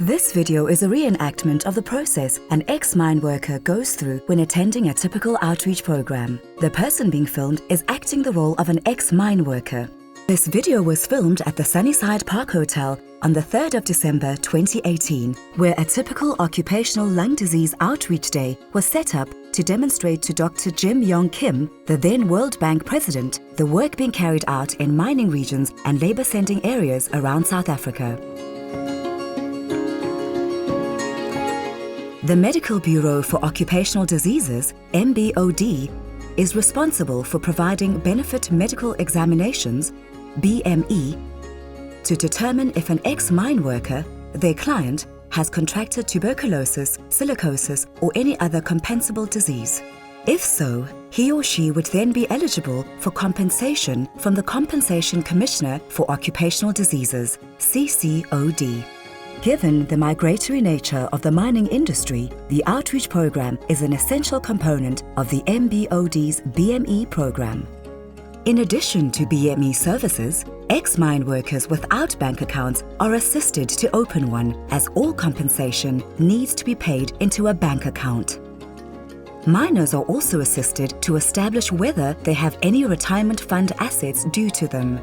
This video is a reenactment of the process an ex-mine worker goes through when attending a typical outreach program. The person being filmed is acting the role of an ex-mine worker. This video was filmed at the Sunnyside Park Hotel on the 3rd of December 2018, where a typical occupational lung disease outreach day was set up to demonstrate to Dr. Jim Yong Kim, the then World Bank president, the work being carried out in mining regions and labour-sending areas around South Africa. The Medical Bureau for Occupational Diseases, MBOD, is responsible for providing benefit medical examinations, BME, to determine if an ex-mine worker, their client, has contracted tuberculosis, silicosis, or any other compensable disease. If so, he or she would then be eligible for compensation from the Compensation Commissioner for Occupational Diseases, CCOD. Given the migratory nature of the mining industry, the outreach program is an essential component of the MBOD's BME program. In addition to BME services, ex-mine workers without bank accounts are assisted to open one, as all compensation needs to be paid into a bank account. Miners are also assisted to establish whether they have any retirement fund assets due to them.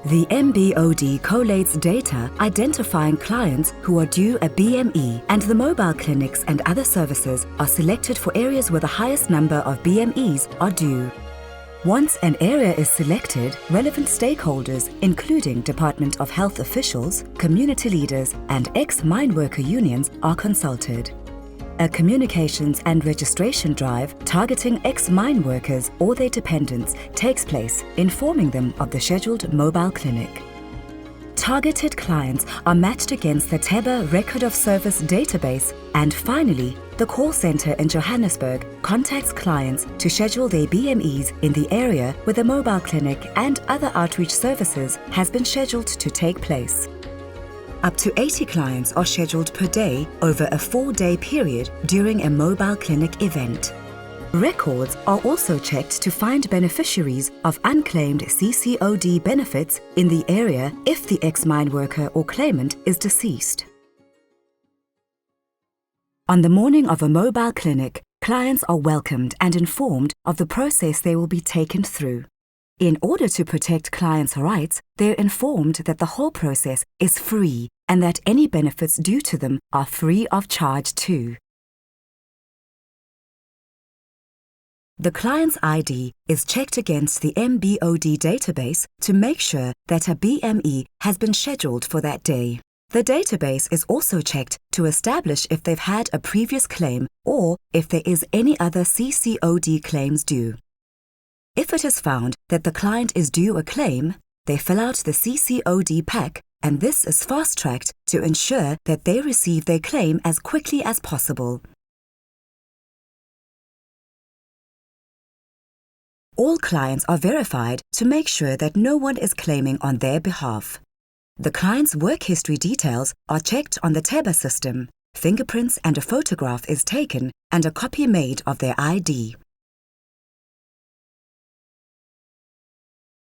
The MBOD collates data identifying clients who are due a BME, and the mobile clinics and other services are selected for areas where the highest number of BMEs are due. Once an area is selected, relevant stakeholders, including Department of Health officials, community leaders, and ex-mine worker unions, are consulted. A communications and registration drive targeting ex-mine workers or their dependents takes place, informing them of the scheduled mobile clinic. Targeted clients are matched against the TEBA Record of Service database, and finally, the call center in Johannesburg contacts clients to schedule their BMEs in the area where the mobile clinic and other outreach services has been scheduled to take place. Up to 80 clients are scheduled per day over a 4-day period during a mobile clinic event. Records are also checked to find beneficiaries of unclaimed CCOD benefits in the area if the ex-mine worker or claimant is deceased. On the morning of a mobile clinic, clients are welcomed and informed of the process they will be taken through. In order to protect clients' rights, they're informed that the whole process is free and that any benefits due to them are free of charge too. The client's ID is checked against the MBOD database to make sure that a BME has been scheduled for that day. The database is also checked to establish if they've had a previous claim or if there is any other CCOD claims due. If it is found that the client is due a claim, they fill out the CCOD pack, and this is fast-tracked to ensure that they receive their claim as quickly as possible. All clients are verified to make sure that no one is claiming on their behalf. The client's work history details are checked on the TEBA system, fingerprints and a photograph is taken, and a copy made of their ID.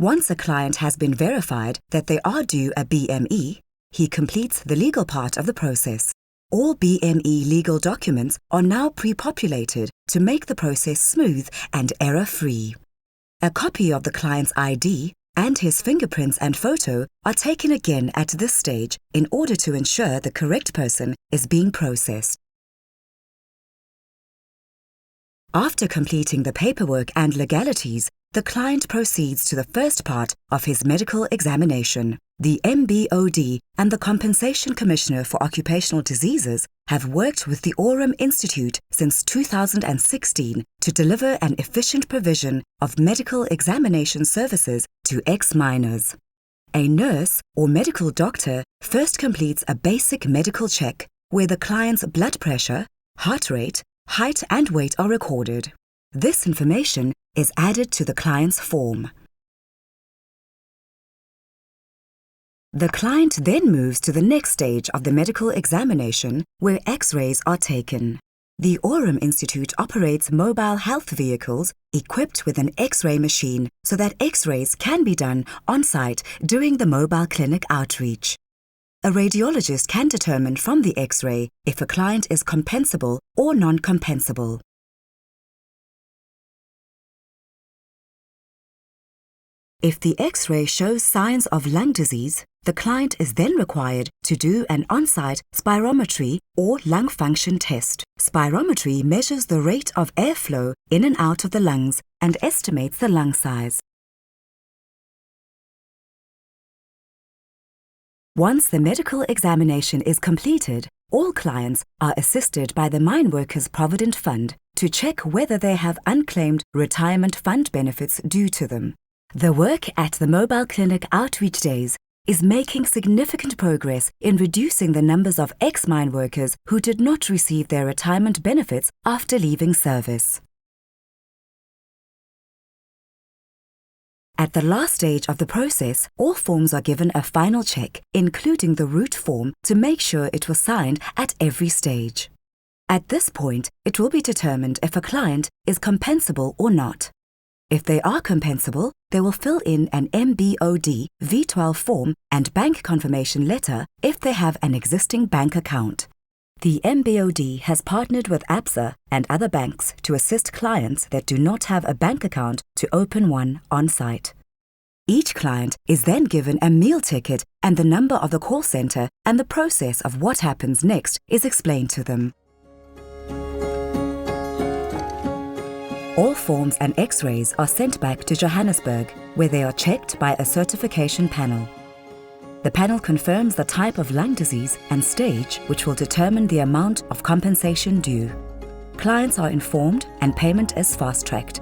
Once a client has been verified that they are due a BME, he completes the legal part of the process. All BME legal documents are now pre-populated to make the process smooth and error-free. A copy of the client's ID and his fingerprints and photo are taken again at this stage in order to ensure the correct person is being processed. After completing the paperwork and legalities, the client proceeds to the first part of his medical examination. The MBOD and the Compensation Commissioner for Occupational Diseases have worked with the Aurum Institute since 2016 to deliver an efficient provision of medical examination services to ex-miners. A nurse or medical doctor first completes a basic medical check where the client's blood pressure, heart rate, height and weight are recorded. This information is added to the client's form. The client then moves to the next stage of the medical examination where X-rays are taken. The Aurum Institute operates mobile health vehicles equipped with an X-ray machine so that X-rays can be done on-site during the mobile clinic outreach. A radiologist can determine from the X-ray if a client is compensable or non-compensable. If the X-ray shows signs of lung disease, the client is then required to do an on-site spirometry or lung function test. Spirometry measures the rate of airflow in and out of the lungs and estimates the lung size. Once the medical examination is completed, all clients are assisted by the Mineworkers Provident Fund to check whether they have unclaimed retirement fund benefits due to them. The work at the mobile clinic outreach days is making significant progress in reducing the numbers of ex-mine workers who did not receive their retirement benefits after leaving service. At the last stage of the process, all forms are given a final check, including the root form, to make sure it was signed at every stage. At this point, it will be determined if a client is compensable or not. If they are compensable, they will fill in an MBOD V12 form and bank confirmation letter if they have an existing bank account. The MBOD has partnered with ABSA and other banks to assist clients that do not have a bank account to open one on-site. Each client is then given a meal ticket and the number of the call center, and the process of what happens next is explained to them. All forms and X-rays are sent back to Johannesburg, where they are checked by a certification panel. The panel confirms the type of lung disease and stage, which will determine the amount of compensation due. Clients are informed and payment is fast-tracked.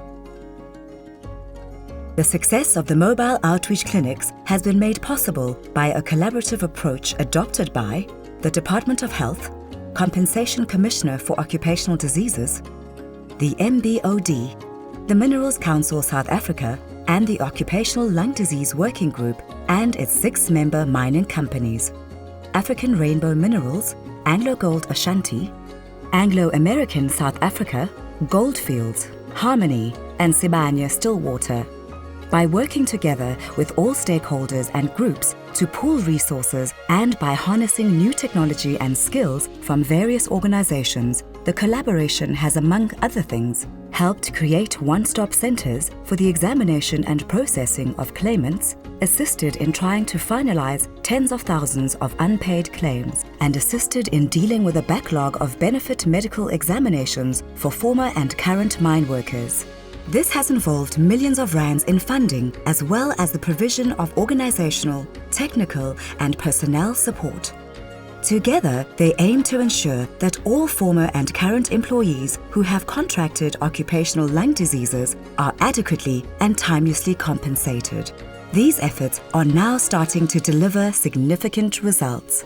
The success of the mobile outreach clinics has been made possible by a collaborative approach adopted by the Department of Health, Compensation Commissioner for Occupational Diseases, the MBOD, the Minerals Council South Africa, and the Occupational Lung Disease Working Group and its 6-member mining companies: African Rainbow Minerals, AngloGold Ashanti, Anglo-American South Africa, Goldfields, Harmony, and Sibanye-Stillwater. By working together with all stakeholders and groups to pool resources and by harnessing new technology and skills from various organizations, the collaboration has, among other things, helped create one-stop centers for the examination and processing of claimants, assisted in trying to finalize tens of thousands of unpaid claims, and assisted in dealing with a backlog of benefit medical examinations for former and current mine workers. This has involved millions of rands in funding, as well as the provision of organizational, technical, and personnel support. Together, they aim to ensure that all former and current employees who have contracted occupational lung diseases are adequately and timeously compensated. These efforts are now starting to deliver significant results.